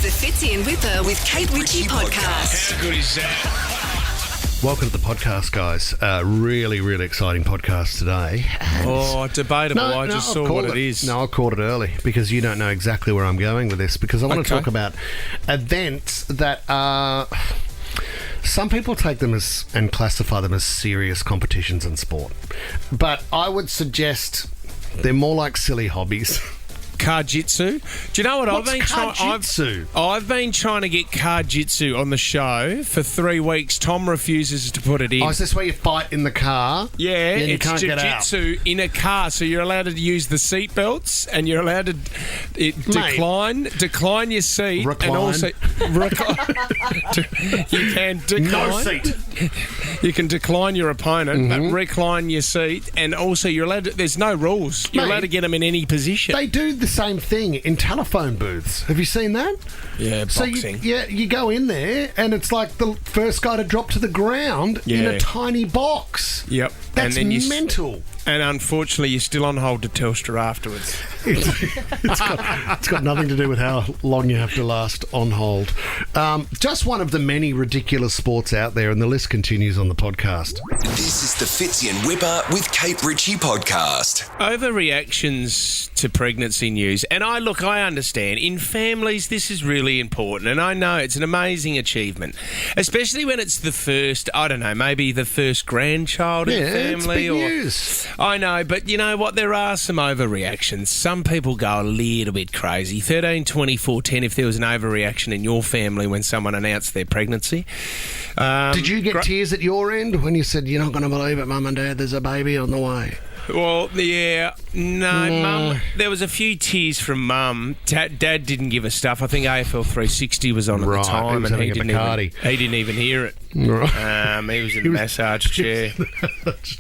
is the Fitzy and Whipper with Kate Ritchie podcast. How good is that? Welcome to the podcast, guys. Really, really exciting podcast today. Debatable. I just saw what it is. No, I called it early because you don't know exactly where I'm going with this, because I want to talk about events that are... Some people take them as and classify them as serious competitions in sport. But I would suggest they're more like silly hobbies. Car-jitsu. Do you know what What's I've been trying? car-jitsu? I've been trying to get car-jitsu on the show for 3 weeks. Tom refuses to put it in. Oh, is this where you fight in the car? Yeah, and you it's can't get out? jiu-jitsu in a car, so you're allowed to use the seat belts and you're allowed to decline your seat. Recline. And also you can decline. No seat. You can decline your opponent, but recline your seat, and also you're allowed to, there's no rules. You're allowed to get them in any position. They do the same thing in telephone booths. Have you seen that? Yeah, boxing. So you go in there and it's like the first guy to drop to the ground in a tiny box. Yep. That's and then mental. And unfortunately, you're still on hold to Telstra afterwards. It's got nothing to do with how long you have to last on hold. Just one of the many ridiculous sports out there, and the list continues on the podcast. This is the Fitzy and Whipper with Kate Ritchie podcast. Overreactions to pregnancy news. And I understand. In families, this is really important. And I know it's an amazing achievement. Especially when it's the first, I don't know, maybe the first grandchild in the family. It's big news. I know, but you know what? There are some overreactions. Some people go a little bit crazy. 13, 24, 10, if there was an overreaction in your family when someone announced their pregnancy. Did you get tears at your end when you said, "You're not going to believe it, Mum and Dad, there's a baby on the way"? Well, yeah, no, Mum. There was a few tears from Mum. Dad didn't give a stuff. I think AFL 360 was on at the time, and he didn't even hear it. Right. He was in the massage chair.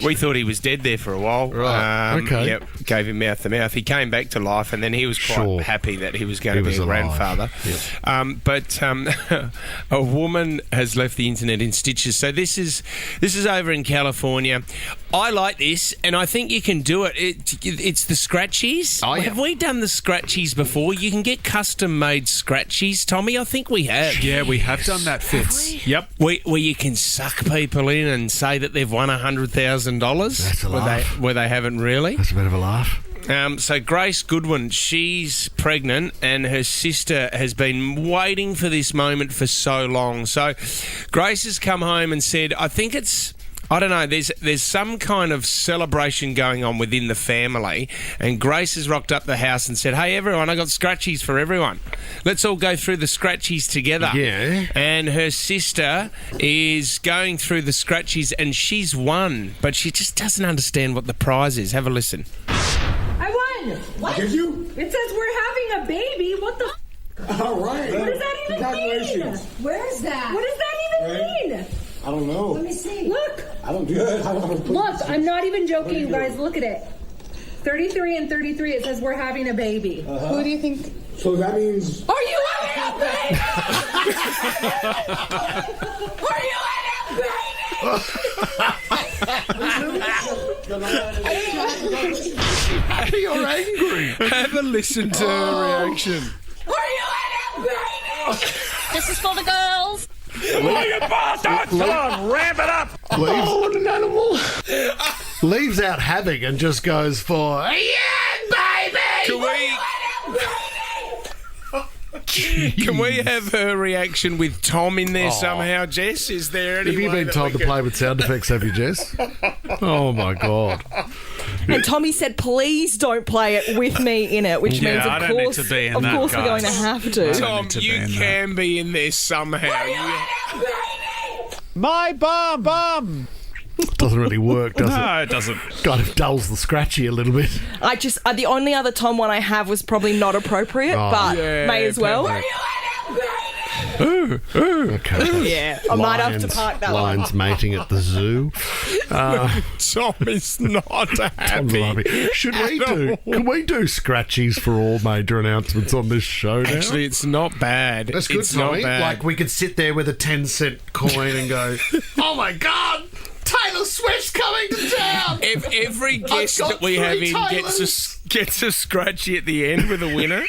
We thought he was dead there for a while. Right. Okay. Yep. Gave him mouth to mouth. He came back to life, and then he was quite happy that he was going to be a grandfather. Yep. But a woman has left the internet in stitches. So this is over in California. I like this, and I think you can do it. It's the scratchies. Oh, yeah. Have we done the scratchies before? You can get custom-made scratchies, Tommy. I think we have. Yeah, we have done that, Fitz. Yep. Where you can suck people in and say that they've won $100,000. That's a laugh. Where they haven't really. That's a bit of a laugh. So Grace Goodwin, she's pregnant, and her sister has been waiting for this moment for so long. So Grace has come home and said, I don't know, there's some kind of celebration going on within the family, and Grace has rocked up the house and said, "Hey everyone, I got scratchies for everyone. Let's all go through the scratchies together." Yeah. And her sister is going through the scratchies, and she's won, but she just doesn't understand what the prize is. Have a listen. I won! What? Did you? It says we're having a baby. What the All right. What does that even mean? Where is that? What does that even mean? I don't know. Let me see. Look! I don't do it. I don't know. Look, I'm not even joking, you guys. Look at it. 33 and 33, it says we're having a baby. Who do you think? So that means... Are you having a baby? Are you having a baby? You're angry. Have a listen to her reaction. Are you having a baby? This is for the girls. Come on, ramp it up. what an animal. Leaves out having and just goes for, Can we have her reaction with Tom in there somehow, Jess? Is there any Have you way been told to play with sound effects, have you, Jess? Oh, my God. And Tommy said, "Please don't play it with me in it," which means, I of don't need course, to be in of that, course, we're going to guys. have to. Tom, you can be in there somehow. My bum. Doesn't really work, does it? No, it doesn't. Kind of dulls the scratchy a little bit. The only other Tom one I have was probably not appropriate, but may as well. Okay. Yeah, I might have to park that one. Lions mating at the zoo. Tom is not happy. Can we do scratchies for all major announcements on this show now? Actually, it's not bad. That's good, it's Tommy. not bad. Like, we could sit there with a 10-cent coin and go, "Oh my God, Taylor Swift's coming to town!" If every guest that we have in gets a scratchy at the end with a winner,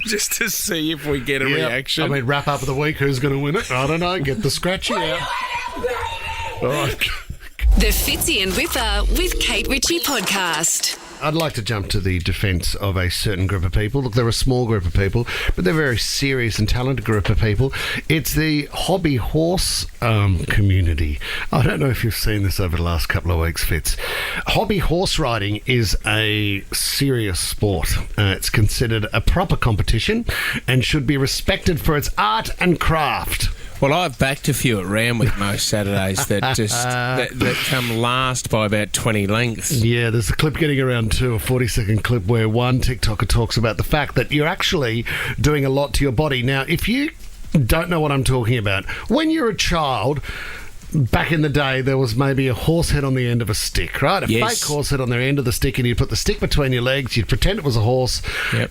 just to see if we get a reaction. I mean, wrap up of the week. Who's going to win it? I don't know. Get the scratchy out. All right. The Fitzy and Whipper with Kate Ritchie podcast. I'd like to jump to the defence of a certain group of people. Look, they're a small group of people, but they're a very serious and talented group of people. It's the hobby horse community. I don't know if you've seen this over the last couple of weeks, Fitz. Hobby horse riding is a serious sport. It's considered a proper competition and should be respected for its art and craft. Well, I've backed a few at Randwick most Saturdays that just that come last by about 20 lengths. Yeah, there's a clip getting around too, a 40-second clip where one TikToker talks about the fact that you're actually doing a lot to your body. Now, if you don't know what I'm talking about, when you're a child, back in the day, there was maybe a horse head on the end of a stick, right? A fake horse head on the end of the stick, and you'd put the stick between your legs, you'd pretend it was a horse,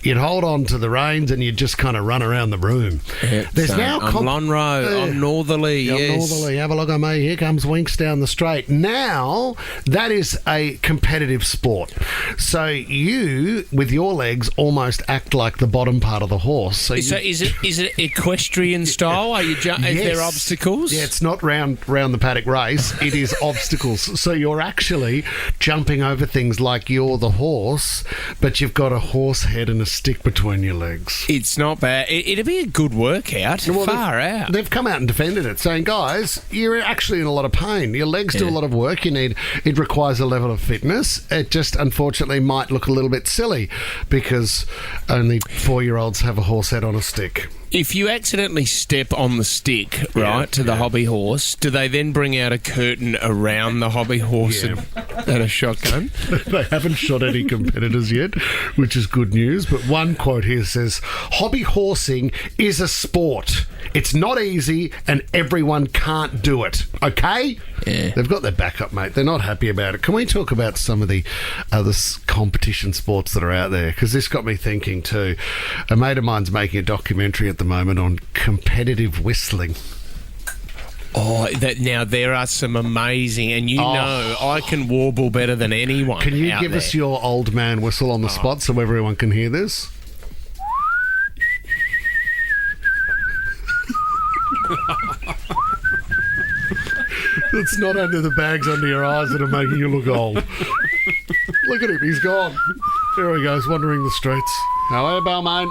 you'd hold on to the reins, and you'd just kind of run around the room. There's now... on Lonro, on Northerly, yes. Northerly, have a look at me, here comes Winks down the straight. Now, that is a competitive sport. So you, with your legs, almost act like the bottom part of the horse. So is it equestrian style? Are you is there obstacles? Yeah, it's not round the paddock race, it is obstacles. So you're actually jumping over things like you're the horse, but you've got a horse head and a stick between your legs. It's not bad. It'd be a good workout. Well, far out. They've come out and defended it, saying, guys, you're actually in a lot of pain. Your legs do a lot of work. It requires a level of fitness. It just, unfortunately, might look a little bit silly because only 4-year-olds have a horse head on a stick. If you accidentally step on the stick, right, to the hobby horse, do they then bring out a curtain around the hobby horse and a shotgun? They haven't shot any competitors yet, which is good news. But one quote here says, hobby horsing is a sport. It's not easy and everyone can't do it. Okay? Yeah. They've got their back up, mate. They're not happy about it. Can we talk about some of the other competition sports that are out there? Because this got me thinking too. A mate of mine's making a documentary at the moment on competitive whistling. Oh, now there are some amazing, and know I can warble better than anyone. Can you give us your old man whistle on the spot so everyone can hear this? It's not under the bags under your eyes that are making you look old. Look at him, he's gone. There he goes, wandering the streets. Hello, Balmain.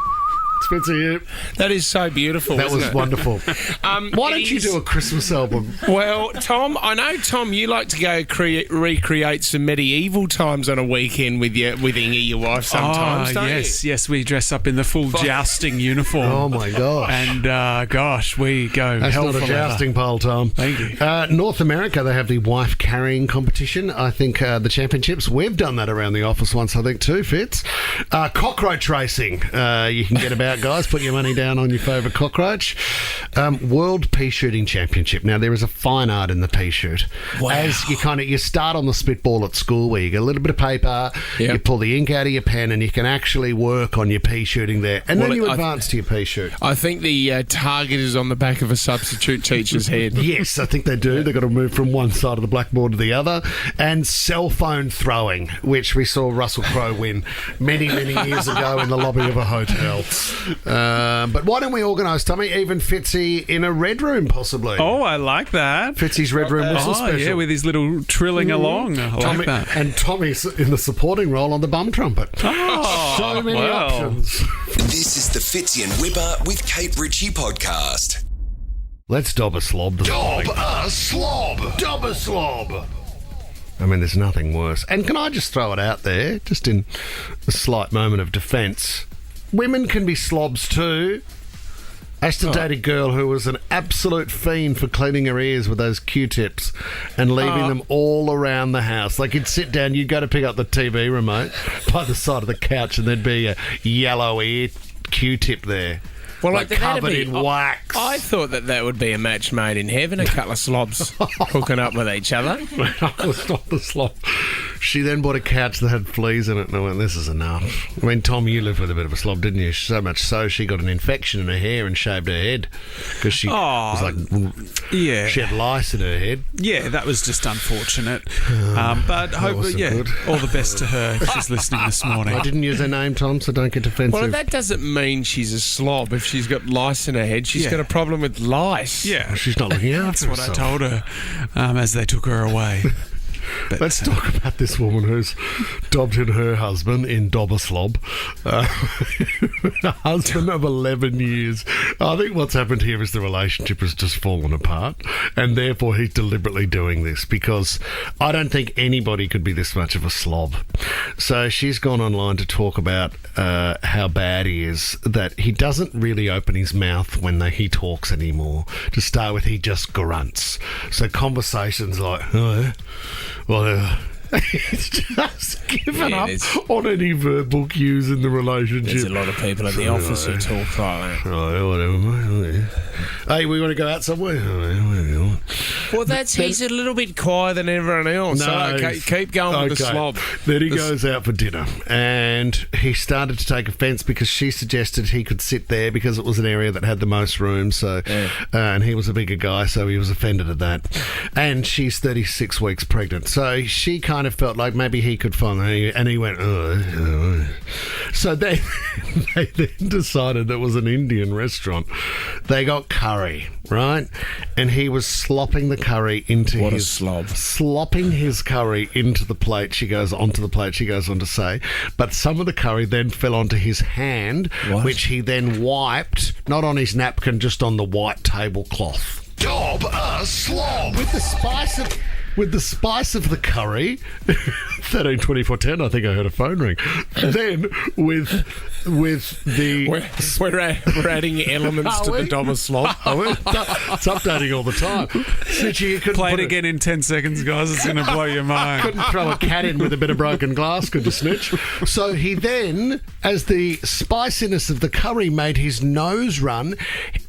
It's Fitzy here. That is so beautiful. That was wonderful. Why don't you do a Christmas album? Well, Tom, I know, Tom, you like to go recreate some medieval times on a weekend with Ingy, your wife, sometimes, don't you? Yes, we dress up in the full jousting uniform. Oh, my gosh. And, we go That's hell not for a jousting pole, Tom. Thank you. North America, they have the wife carrying competition. I think the championships, we've done that around the office once, I think, too, Fitz. Cockroach racing. You can get about, guys. Put your money down on your favourite cockroach. World Pea Shooting Championship. Now, there is a fine art in the pea shoot. Wow. As you start on the spitball at school where you get a little bit of paper, you pull the ink out of your pen, and you can actually work on your pea shooting there. And then you advance to your pea shoot. I think the target is on the back of a substitute teacher's head. Yes, I think they do. They've got to move from one side of the blackboard to the other. And cell phone throwing, which we saw Russell Crowe win many, many years ago in the lobby of a hotel. But why don't we organise, Tommy, even Fitzy in a red room, possibly? Oh, I like that. Fitzy's red room whistle special. Yeah, with his little trilling along. I like that. And Tommy's in the supporting role on the bum trumpet. Oh, so many options. This is the Fitzy and Whipper with Kate Ritchie podcast. Let's dob a slob. Dob a slob. Dob a slob. I mean, there's nothing worse. And can I just throw it out there, just in a slight moment of defence? Women can be slobs too. I used to date a girl who was an absolute fiend for cleaning her ears with those Q-tips and leaving them all around the house. Like, you'd sit down, you'd go to pick up the TV remote by the side of the couch, and there'd be a yellow ear Q-tip there. Well, like covered in wax. I thought that would be a match made in heaven, a couple of slobs hooking up with each other. I was not the slob. She then bought a couch that had fleas in it, and I went, this is enough. I mean, Tom, you lived with a bit of a slob, didn't you? So much so she got an infection in her hair and shaved her head because she was like, she had lice in her head. Yeah, that was just unfortunate. But hope, good. all the best to her if she's listening this morning. I didn't use her name, Tom, so don't get defensive. Well, that doesn't mean she's a slob. If she's got lice in her head, she's got a problem with lice. Yeah. She's not looking after That's what I told her as they took her away. But, let's talk about this woman who's dobbed in her husband in Dobber Slob. A husband of 11 years. I think what's happened here is the relationship has just fallen apart, and therefore he's deliberately doing this because I don't think anybody could be this much of a slob. So she's gone online to talk about how bad he is, that he doesn't really open his mouth when he talks anymore. To start with, he just grunts. So conversations like, well, it's just given up on any verbal cues in the relationship. There's a lot of people at the office who talk like that. Oh, whatever, mate. Hey, we want to go out somewhere? Well, he's a little bit quieter than everyone else. No, so okay, keep going with the slob. Then he goes out for dinner, and he started to take offence because she suggested he could sit there because it was an area that had the most room. So, and he was a bigger guy, so he was offended at that. And she's 36 weeks pregnant, so she kind of felt like maybe he could find her, and he went, So they then decided it was an Indian restaurant. They got curry, right? And he was slopping the curry into What a his slob. slopping his curry into the plate. She goes on to say, but some of the curry then fell onto his hand, which he then wiped, not on his napkin, just on the white tablecloth. Dob a slob. With the spice of the curry, 13 24 10, I think I heard a phone ring. Then with the... We're adding elements to the Dobber slob. It's updating all the time. Play it again in 10 seconds, guys. It's going to blow your mind. Couldn't throw a cat in with a bit of broken glass, could you, snitch? So he then, as the spiciness of the curry made his nose run,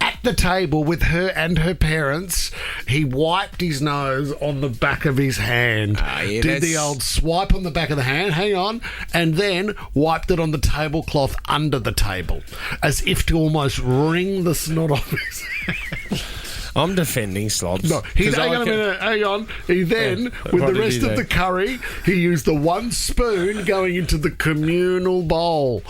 at the table with her and her parents, he wiped his nose on the back of his hand. Did the old swipe on the back of the hand, hang on, and then wiped it on the tablecloth under the table, as if to almost wring the snot off his hand. I'm defending slobs. No, hang on. He then, with the rest of the curry, he used the one spoon going into the communal bowl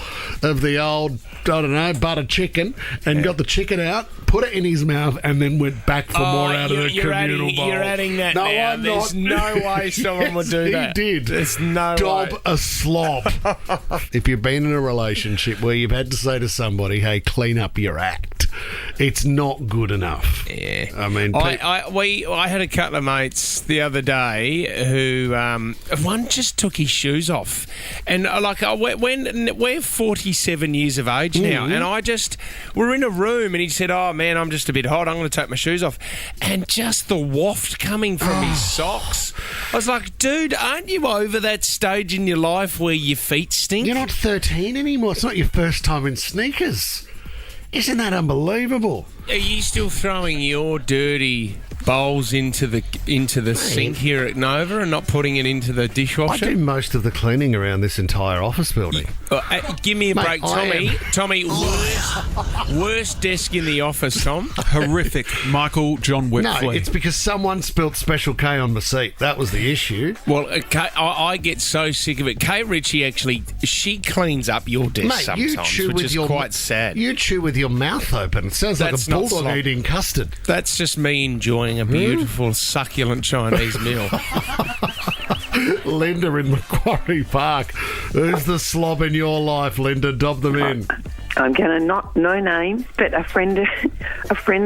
of the old, butter chicken, and got the chicken out, put it in his mouth, and then went back for more out of the communal bowl. You're adding that no, now. I'm There's not. no way someone would do that. He did. There's no Dob way. a slob. If you've been in a relationship where you've had to say to somebody, hey, clean up your act, it's not good enough. Yeah. I mean... I had a couple of mates the other day who one just took his shoes off, and we're 47 years of age now, and we're in a room, and he said, "Oh man, I'm just a bit hot. I'm going to take my shoes off," and just the waft coming from his socks. I was like, "Dude, aren't you over that stage in your life where your feet stink?" You're not 13 anymore. It's not your first time in sneakers. Isn't that unbelievable? Are you still throwing your dirty bowls into the sink here at Nova and not putting it into the dishwasher? I do most of the cleaning around this entire office building. Give me a break, Tommy. Tommy, worst desk in the office, Tom. Horrific. Michael John Whitfleet. No, it's because someone spilt Special K on my seat. That was the issue. Well, I get so sick of it. Kate Ritchie she cleans up your desk sometimes, which is quite sad. You chew with your mouth open. It sounds like a bulldog eating custard. That's just me enjoying a beautiful, succulent Chinese meal. Linda in Macquarie Park. Who's the slob in your life, Linda? Dob them in. I'm going to no names, but a friend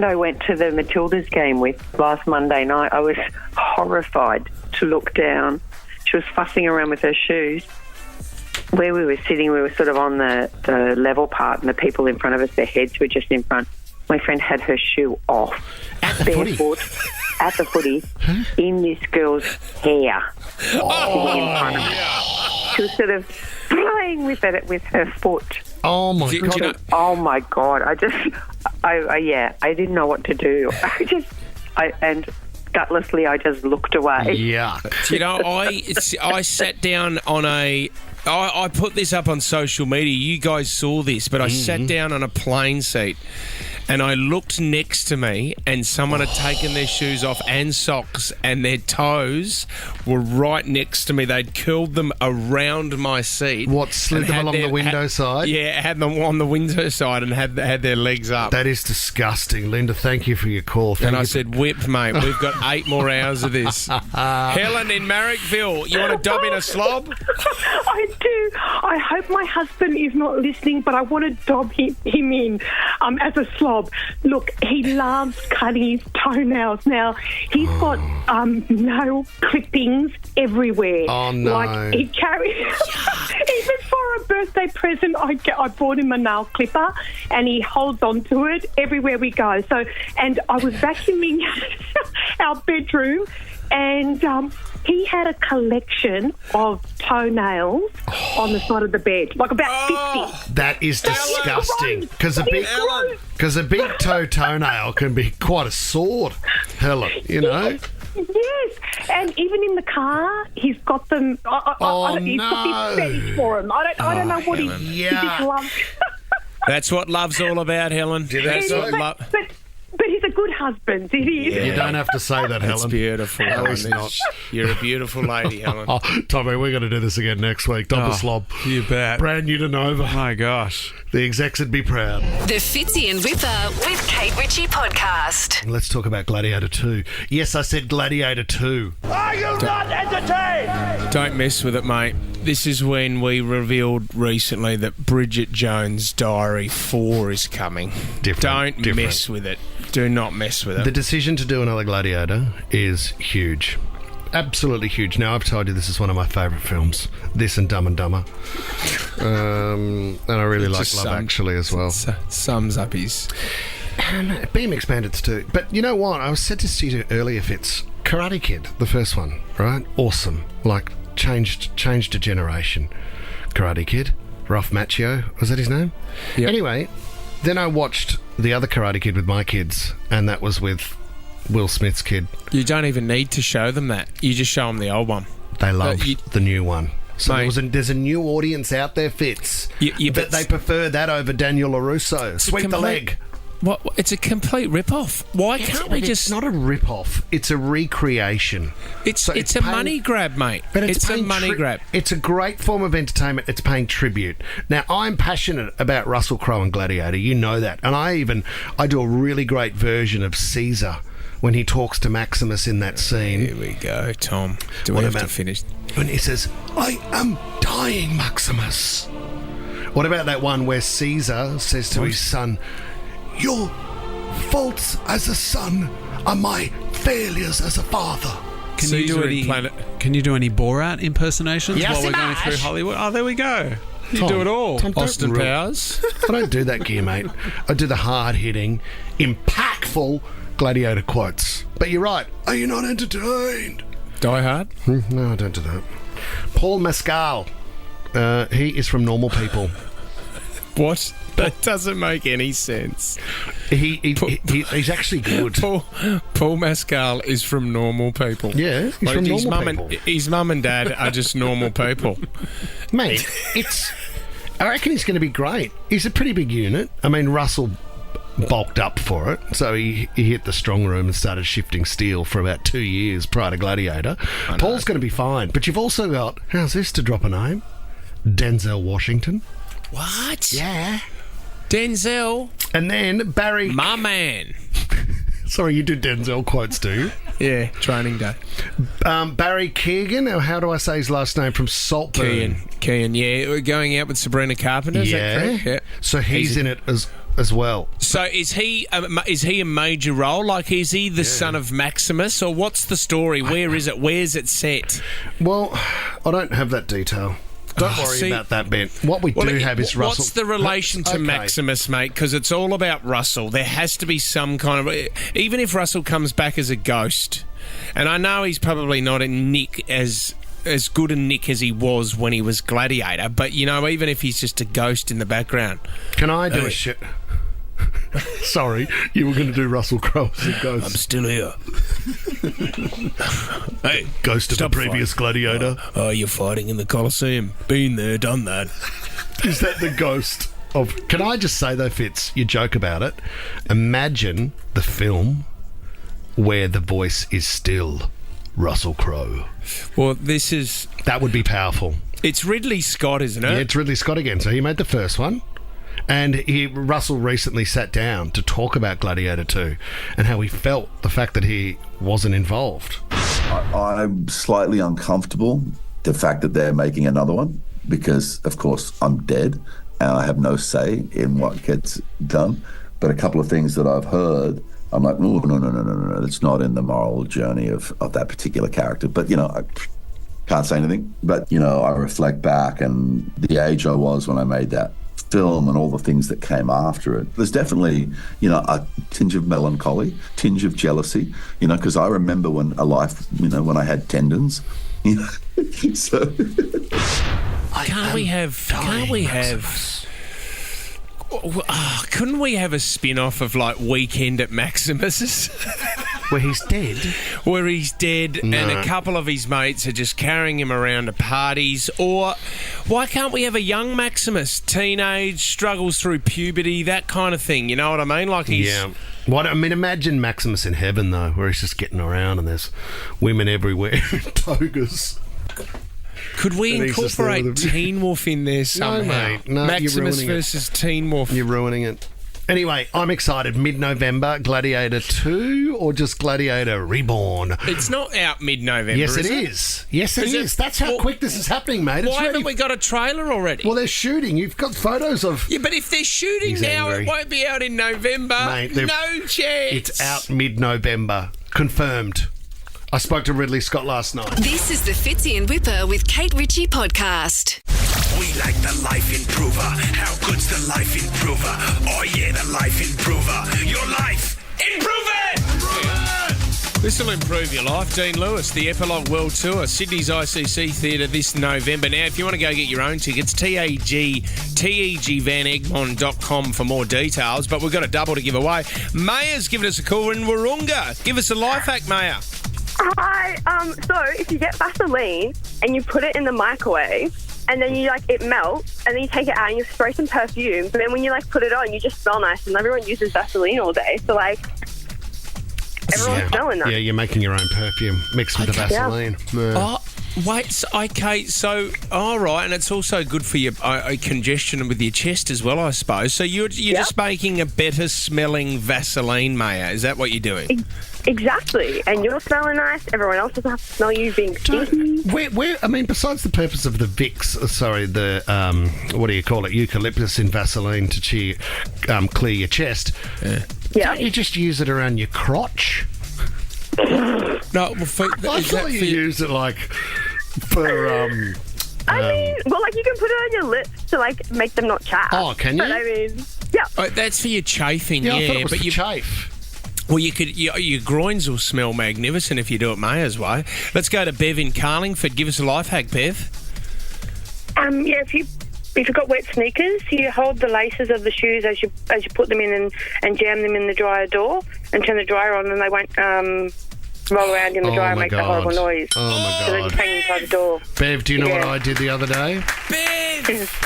I went to the Matildas game with last Monday night, I was horrified to look down. She was fussing around with her shoes. Where we were sitting, we were sort of on the level part, and the people in front of us, their heads were just in front. My friend had her shoe off, barefoot, at the footy, in this girl's hair, sitting in front of her. She was sort of playing with it with her foot. Oh my God! Oh my God! I didn't know what to do. And gutlessly, I just looked away. Yuck. You know, I sat down on I put this up on social media. You guys saw this, but I sat down on a plane seat and I looked next to me and someone had taken their shoes off and socks and their toes were right next to me. They'd curled them around my seat. What, slid them along the window side? Yeah, had them on the window side and had their legs up. That is disgusting. Linda, thank you for your call. And I said, whip, mate, we've got 8 more hours of this. Helen in Marrickville, you want to dob in a slob? I do. I hope my husband is not listening, but I want to dob him in as a slob. Look, he loves cutting his toenails. Now, he's got nail clippings everywhere. Oh, no. Like, he carries... Even for a birthday present, I bought him a nail clipper, and he holds on to it everywhere we go. So, and I was vacuuming our bedroom, and he had a collection of toenails on the side of the bed, like about 50. That is disgusting. Because a big toenail can be quite a sword, Helen, you know? Yes, and even in the car, he's got them. He's got this fetish for them. I don't know what he just loves. That's what love's all about, Helen. But he's a good husband. It is. Yeah. You don't have to say that, Helen. It's beautiful. No, it's not. You're a beautiful lady, Helen. Tommy, we're going to do this again next week. Double slob. You bet. Brand new to Nova. My gosh. The execs would be proud. The Fitzy and Whipper with Kate Ritchie podcast. Let's talk about Gladiator 2. Yes, I said Gladiator 2. Are you not entertained? Don't mess with it, mate. This is when we revealed recently that Bridget Jones' Diary 4 is coming. Don't mess with it. Do not mess with it. The decision to do another Gladiator is huge. Absolutely huge. Now, I've told you this is one of my favourite films. This and Dumb and Dumber. And I really like Love Actually as well. Sums up his... Beam expanded too. But you know what? I was said to Steve earlier, Fitz. Karate Kid, the first one, right? Awesome. Like, changed a generation. Karate Kid. Ralph Macchio. Was that his name? Yep. Anyway, then I watched the other Karate Kid with my kids, and that was with Will Smith's kid. You don't even need to show them that. You just show them the old one. They love the new one. So there's a new audience out there, Fitz, but they prefer that over Daniel LaRusso. Sweep the leg. What? It's a complete rip-off. Why can't we just... It's not a rip-off. It's a recreation. It's a money grab, mate. But it's a money grab. It's a great form of entertainment. It's paying tribute. Now, I'm passionate about Russell Crowe and Gladiator. You know that. And I do a really great version of Caesar when he talks to Maximus in that scene. Here we go, Tom. Do we have to finish? When he says, "I am dying, Maximus." What about that one where Caesar says to his son, "Your faults as a son are my failures as a father"? Can you do any Borat impersonations while we're going through Hollywood? Oh, there we go. You do it all. Tom, Austin Powers. I don't do that gear, mate. I do the hard-hitting, impactful Gladiator quotes. But you're right. Are you not entertained? Die Hard? No, I don't do that. Paul Mescal. He is from Normal People. What? That doesn't make any sense. He's actually good. Paul Mescal is from Normal People. Yeah, he's from Normal People. His mum and dad are just normal people. Mate, I reckon he's going to be great. He's a pretty big unit. I mean, Russell bulked up for it, so he hit the strong room and started shifting steel for about 2 years prior to Gladiator. Paul's going to be fine. But you've also got, how's this to drop a name? Denzel Washington. What? Yeah. Denzel. And then Barry... My man. Sorry, you do Denzel quotes, do you? Yeah, training day. Barry Keoghan, or how do I say his last name, from Saltburn? Keoghan, yeah. We're going out with Sabrina Carpenter, is that correct? Yeah. So he's in it as well. So is he a major role? Like, is he the son of Maximus, or what's the story? Where is it? Where's it set? Well, I don't have that detail. Don't worry about that bit. What we do have is Russell. What's the relation to Maximus, mate? Because it's all about Russell. There has to be some kind of... Even if Russell comes back as a ghost, and I know he's probably not a Nick as good a Nick as he was when he was Gladiator, but, you know, even if he's just a ghost in the background. Can I do a shout... Sorry, you were going to do Russell Crowe as a ghost. I'm still here. Hey, ghost of the previous Gladiator. Oh, you're fighting in the Colosseum. Been there, done that. Is that the ghost of... Can I just say, though, Fitz, you joke about it. Imagine the film where the voice is still Russell Crowe. Well, this is... That would be powerful. It's Ridley Scott, isn't it? Yeah, it's Ridley Scott again. So he made the first one. And Russell recently sat down to talk about Gladiator 2 and how he felt the fact that he wasn't involved. I'm slightly uncomfortable, the fact that they're making another one, because, of course, I'm dead and I have no say in what gets done. But a couple of things that I've heard, I'm like, oh, no. It's not in the moral journey of that particular character. But, you know, I can't say anything. But, you know, I reflect back and the age I was when I made that film and all the things that came after it. There's definitely, you know, a tinge of melancholy, tinge of jealousy, you know, because I remember when I had tendons, you know. So couldn't we have a spin-off of like Weekend at Maximus's? Where he's dead? Where he's dead and a couple of his mates are just carrying him around to parties. Or why can't we have a young Maximus? Teenage, struggles through puberty, that kind of thing. You know what I mean? Like he's... Yeah. Imagine Maximus in heaven, though, where he's just getting around and there's women everywhere in togas. Could we incorporate Teen Wolf in there somehow? No, mate. No, Maximus versus Teen Wolf. You're ruining it. Anyway, I'm excited. Mid-November, Gladiator 2 or just Gladiator Reborn? It's not out mid-November, Yes, it is. is. Yes, it is. That's how quick this is happening, mate. Why haven't we got a trailer already? Well, they're shooting. You've got photos of... Yeah, but if they're shooting now, it won't be out in November. Mate, no chance. It's out mid-November. Confirmed. I spoke to Ridley Scott last night. This is the Fitzy and Whipper with Kate Ritchie podcast. We like the Life Improver. How good's the Life Improver? Oh yeah, the Life Improver. Your life, improve it! This will improve your life. Dean Lewis, the Epilogue World Tour, Sydney's ICC Theatre this November. Now, if you want to go get your own tickets, tegvanegmond.com for more details. But we've got a double to give away. Maya's given us a call in Wahroonga. Give us a life hack, Maya. Hi. So if you get Vaseline and you put it in the microwave, and then it melts, and then you take it out and you spray some perfume. But then when you put it on, you just smell nice, and everyone uses Vaseline all day. So everyone's smelling nice. Yeah, you're making your own perfume mixed with the Vaseline. Yeah. Oh, wait. Okay. So, all right, and it's also good for your congestion with your chest as well, I suppose. So you're just making a better smelling Vaseline, Maya. Is that what you're doing? Exactly, and you're smelling nice. Everyone else doesn't have to smell you being stinky. Besides the purpose of the Vicks, what do you call it, eucalyptus in Vaseline to clear your chest, can't you just use it around your crotch? No, well, I thought you use it for... you can put it on your lips to make them not chafe. Oh, can you? But that's for your chafing, I thought it was for chafe. Well, your groins will smell magnificent if you do it Maya's way. Let's go to Bev in Carlingford. Give us a life hack, Bev. If you've got wet sneakers, you hold the laces of the shoes as you put them in and jam them in the dryer door and turn the dryer on, and they won't roll around in the dryer and make a horrible noise. Oh my God! So they're just hanging inside the door. Bev, do you know what I did the other day?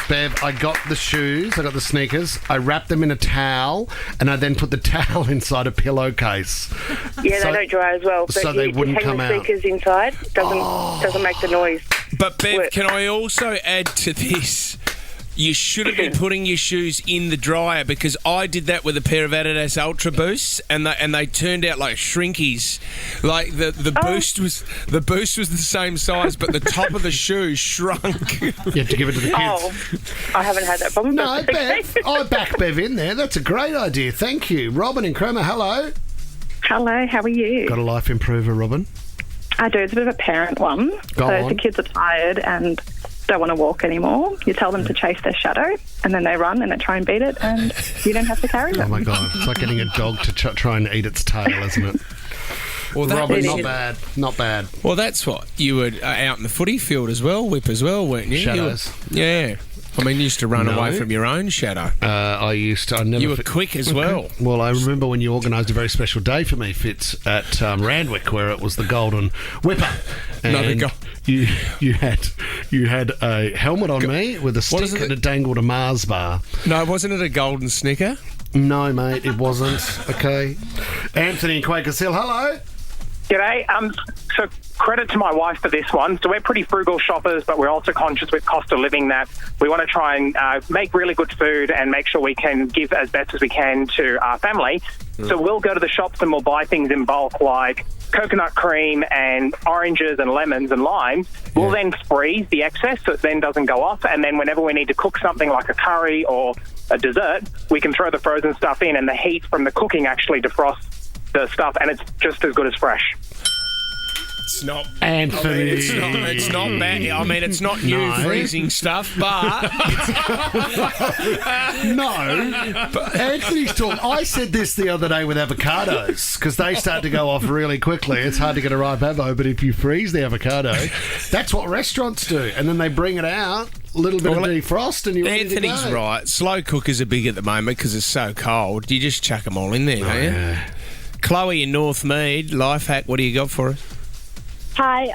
Bev, I got the shoes, I got the sneakers, I wrapped them in a towel, and I then put the towel inside a pillowcase. Yeah, they don't dry as well. But so they wouldn't come out. Hang the sneakers inside doesn't make the noise. But Bev, can I also add to this? You shouldn't be putting your shoes in the dryer, because I did that with a pair of Adidas Ultra Boosts, and they turned out like shrinkies. Like the boost was the same size, but the top of the shoe shrunk. You have to give it to the kids. Oh, I haven't had that problem. No, Bev, I back Bev in there. That's a great idea. Thank you, Robin in Cromer. Hello. Hello. How are you? Got a life improver, Robin? I do. It's a bit of a parent one. If the kids are tired and don't want to walk anymore, you tell them to chase their shadow, and then they run and they try and beat it, and you don't have to carry them. Oh my God, it's like getting a dog to try and eat its tail, isn't it? Well, Robin, not bad. Well, that's what you were out in the footy field as well, Whip as well, weren't you? Shadows. Yeah. I mean, you used to run away from your own shadow. I used to. I never. You were quick as well. Well, I remember when you organised a very special day for me, Fitz, at Randwick, where it was the Golden Whipper. And you had a helmet on me with a stick and it dangled a Mars bar. No, wasn't it a golden snicker? No, mate, it wasn't. Okay. Anthony in Quakers Hill, hello. G'day. So credit to my wife for this one. So we're pretty frugal shoppers, but we're also conscious with cost of living that we want to try and make really good food and make sure we can give as best as we can to our family. So we'll go to the shops and we'll buy things in bulk like coconut cream and oranges and lemons and limes. We'll then freeze the excess so it then doesn't go off. And then whenever we need to cook something like a curry or a dessert, we can throw the frozen stuff in and the heat from the cooking actually defrosts the stuff, and it's just as good as fresh. It's not, Anthony. It's not bad. I mean, it's not new freezing stuff, but no. But Anthony's talking. I said this the other day with avocados because they start to go off really quickly. It's hard to get a ripe avo, but if you freeze the avocado, that's what restaurants do, and then they bring it out. A little bit of defrost and you're ready to go. Anthony's right. Slow cookers are big at the moment because it's so cold. You just chuck them all in there, don't you? Yeah. Chloe in Northmead, life hack, what do you got for us? Hi.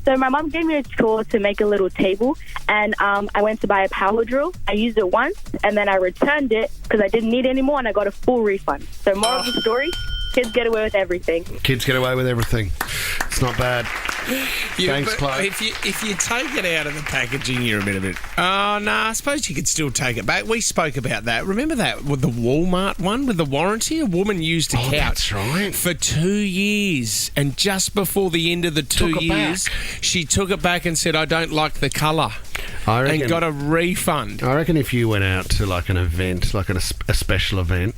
So my mum gave me a chore to make a little table, and I went to buy a power drill. I used it once, and then I returned it because I didn't need it anymore, and I got a full refund. So moral of the story, kids get away with everything. Kids get away with everything. It's not bad. Thanks, Chloe. If you take it out of the packaging, you're a bit of it. Oh, no, I suppose you could still take it back. We spoke about that. Remember that with the Walmart one with the warranty? A woman used a couch for 2 years, and just before the end of the 2 years, she took it back and said, I don't like the colour, and got a refund. I reckon if you went out to like an event, like a special event,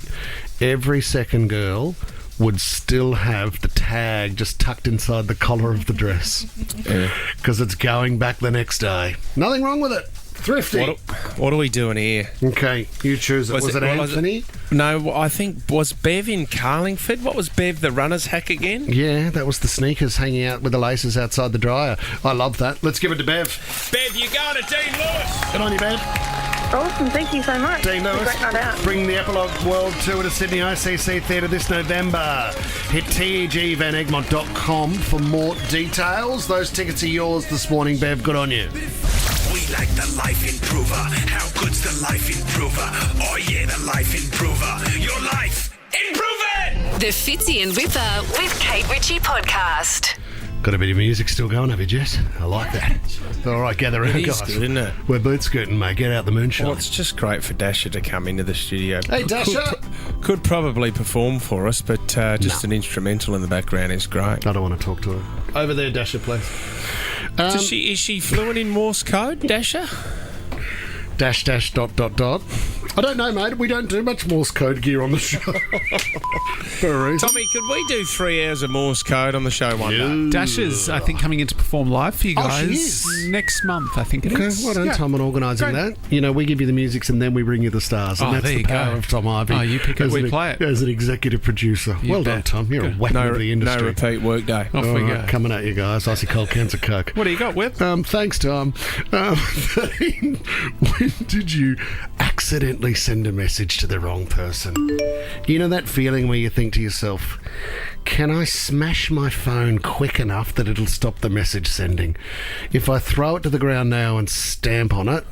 every second girl would still have the tag just tucked inside the collar of the dress because it's going back the next day. Nothing wrong with it. Thrifty. What are we doing here? Okay, you choose it. Was it Anthony? No, I think was Bev in Carlingford. What was Bev, the runner's hack again? Yeah, that was the sneakers hanging out with the laces outside the dryer. I love that. Let's give it to Bev. Bev, you're going to Dean Lewis. Good on you, Bev. Awesome, thank you so much. Dean Lewis, great night out. Bring the Epilogue World Tour to Sydney ICC Theatre this November. Hit tegvanegmont.com for more details. Those tickets are yours this morning, Bev. Good on you. We like the Life Improver. How good's the Life Improver? Oh yeah, the Life Improver. Your life, improve it! The Fitzy and Whipper with Kate Ritchie podcast. Got a bit of music still going, have you, Jess? I like that. All right, gather around, guys. Good, isn't it? We're boot scooting, mate. Get out the moonshine. Well, it's just great for Dasher to come into the studio. Hey, Dasher! Could probably perform for us, but just an instrumental in the background is great. I don't want to talk to her. Over there, Dasher, please. Is she fluent in Morse code, Dasher? Dash, dot. I don't know, mate. We don't do much Morse code gear on the show. For a reason. Tommy, could we do 3 hours of Morse code on the show one day? Dasher's, I think, coming in to perform live for you guys she is. next month, I think it is. Okay, well done, Tom, on organising that. You know, we give you the music and then we bring you the stars. And that's the power of Tom Ivey. Oh, you pick it, we play it. As an executive producer. Well done, Tom. You're a weapon of the industry. No repeat workday. Off we go. Coming at you guys. Icy cold cans of Coke. What do you got, Whip? Thanks, Tom. When did you accidentally send a message to the wrong person? You know that feeling where you think to yourself, can I smash my phone quick enough that it'll stop the message sending? If I throw it to the ground now and stamp on it,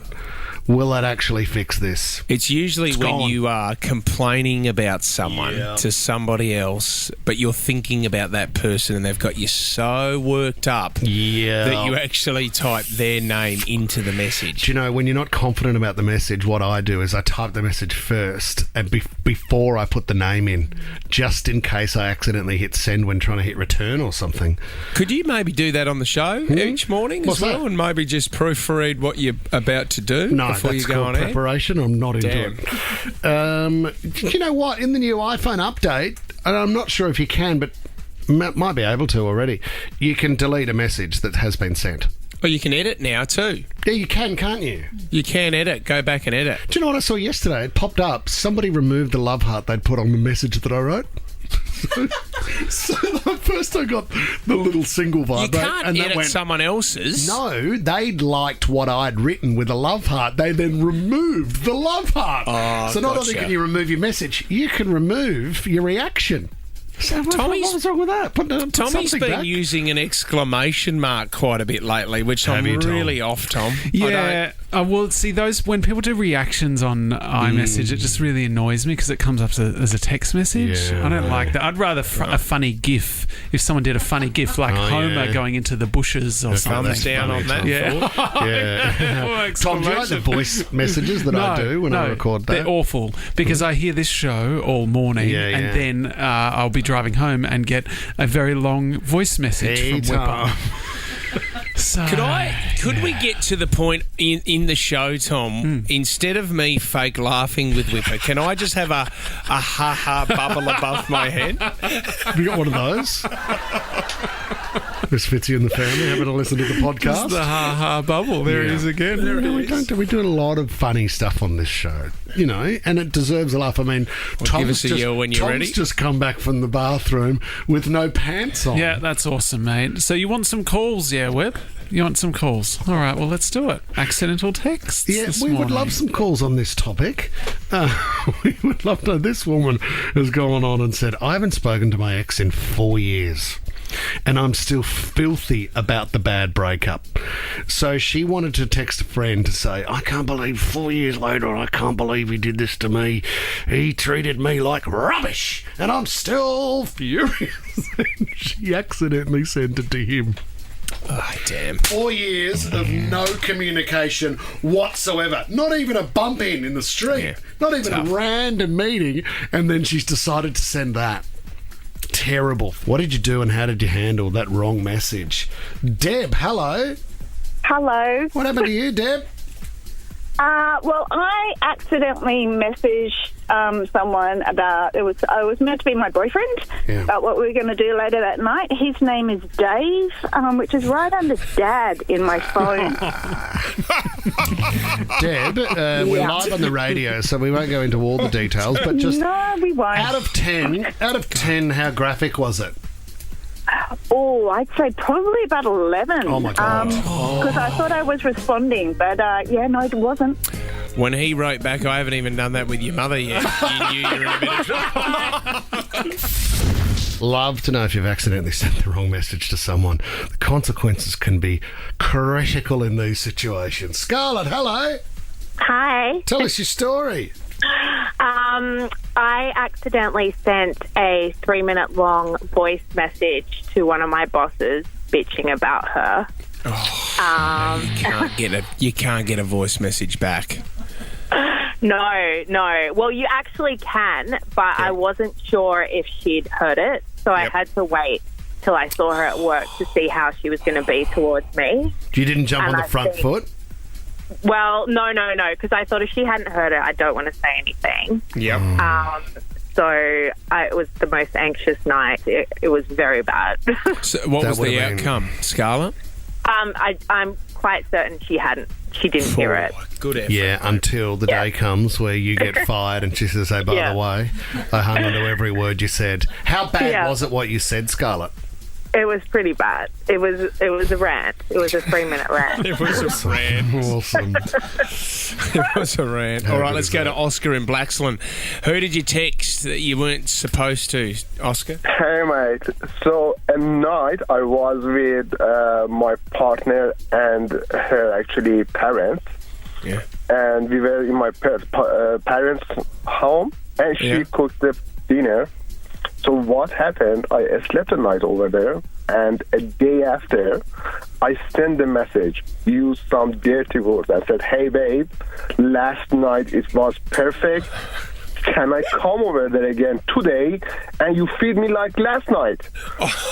will that actually fix this? It's usually when you are complaining about someone to somebody else, but you're thinking about that person and they've got you so worked up that you actually type their name into the message. Do you know, when you're not confident about the message, what I do is I type the message first and before I put the name in, just in case I accidentally hit send when trying to hit return or something. Could you maybe do that on the show each morning as well, and maybe just proofread what you're about to do? No, before that's you go called on preparation. I'm not into it. You know what? In the new iPhone update, and I'm not sure if you can, but might be able to already, you can delete a message that has been sent. Well, you can edit now too. Yeah, you can, can't you? You can edit. Go back and edit. Do you know what I saw yesterday? It popped up. Somebody removed the love heart they'd put on the message that I wrote. So at first I got the little single vibrate. You can't and that edit went, someone else's. No, they'd liked what I'd written with a love heart. They then removed the love heart. Oh, so not only can you remove your message, you can remove your reaction. So what was wrong with that? Tommy's been using an exclamation mark quite a bit lately, which I'm really off, Tom. Yeah. Well, see, those when people do reactions on iMessage, it just really annoys me because it comes up as a text message. Yeah, I don't like that. I'd rather a funny GIF. If someone did a funny GIF like Homer going into the bushes or something. Thumbs down on that. Yeah. Tom, do you like the voice messages that I do when I record that? They're awful because I hear this show all morning and then I'll be driving home and get a very long voice message from Whipper. So, Could we get to the point in the show, Tom, instead of me fake laughing with Whipper, can I just have a ha-ha bubble above my head? Have you got one of those? Miss Fitzy and the family having a listen to the podcast. The ha-ha bubble. There it is again. We do a lot of funny stuff on this show, and it deserves a laugh. I mean, give us a yell when you're ready. Tom's just come back from the bathroom with no pants on. Yeah, that's awesome, mate. So you want some calls, Whip? You want some calls? All right, well, let's do it. Accidental texts. Yeah, we would love some calls on this topic. We would love to. This woman has gone on and said, I haven't spoken to my ex in 4 years. And I'm still filthy about the bad breakup. So she wanted to text a friend to say, I can't believe 4 years later, I can't believe he did this to me. He treated me like rubbish, and I'm still furious. She accidentally sent it to him. Oh, damn. 4 years of no communication whatsoever. Not even a bump in the street. Yeah, not even a random meeting. And then she's decided to send that. Terrible. What did you do and how did you handle that wrong message? Deb, hello. Hello. What happened to you, Deb? Well, I accidentally messaged someone about it was meant to be my boyfriend about what we were going to do later that night. His name is Dave, which is right under Dad in my phone. Deb, we're live on the radio, so we won't go into all the details. But just no, we won't. Out of 10, how graphic was it? Oh, I'd say probably about 11. Oh, my God. Because I thought I was responding, but no, it wasn't. When he wrote back, I haven't even done that with your mother yet. You knew you were in a bit of trouble. Love to know if you've accidentally sent the wrong message to someone. The consequences can be critical in these situations. Scarlett, hello. Hi. Tell us your story. I accidentally sent a 3-minute long voice message to one of my bosses bitching about her. You can't get a voice message back. No. Well, you actually can, but I wasn't sure if she'd heard it, so I had to wait till I saw her at work to see how she was going to be towards me. You didn't jump on the front foot? Well, no, because I thought if she hadn't heard it, I don't want to say anything. Yep. So it was the most anxious night. It was very bad. So what was the outcome, Scarlett? I'm quite certain she didn't hear it. Good effort. Yeah, until the day comes where you get fired and she says, hey, by the way, I hung on to every word you said. How bad was it what you said, Scarlett? It was pretty bad. It was a rant. It was a 3-minute rant. It was a rant. Awesome. It was a rant. All right, let's go to Oscar in Blaxland. Who did you text that you weren't supposed to, Oscar? Hey, mate. So, at night, I was with my partner and her, actually, parents. Yeah. And we were in my parents' home, and she cooked the dinner. So what happened, I slept a night over there, and a day after, I sent a message, used some dirty words. I said, hey, babe, last night it was perfect. Can I come over there again today and you feed me like last night?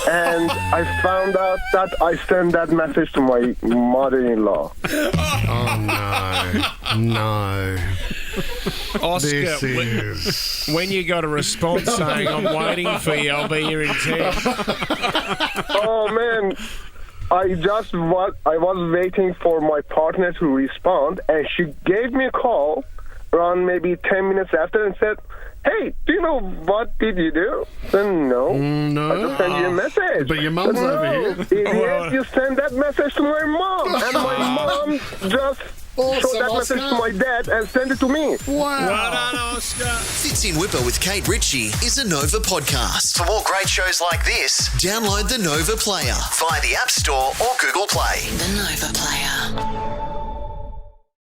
And I found out that I sent that message to my mother-in-law. Oh, no. Oscar, when you got a response saying, I'm waiting for you, I'll be here in 10. Oh, man. I was waiting for my partner to respond, and she gave me a call around maybe 10 minutes after and said, hey, do you know what did you do? Then no. No. I just sent you a message. But your mum's over here. Idiot, you sent that message to my mom. And my mom just showed that message to my dad and sent it to me. Wow. Well done, Oscar. Fitzy and Whipper with Kate Ritchie is a Nova podcast. For more great shows like this, download the Nova Player via the App Store or Google Play. The Nova Player.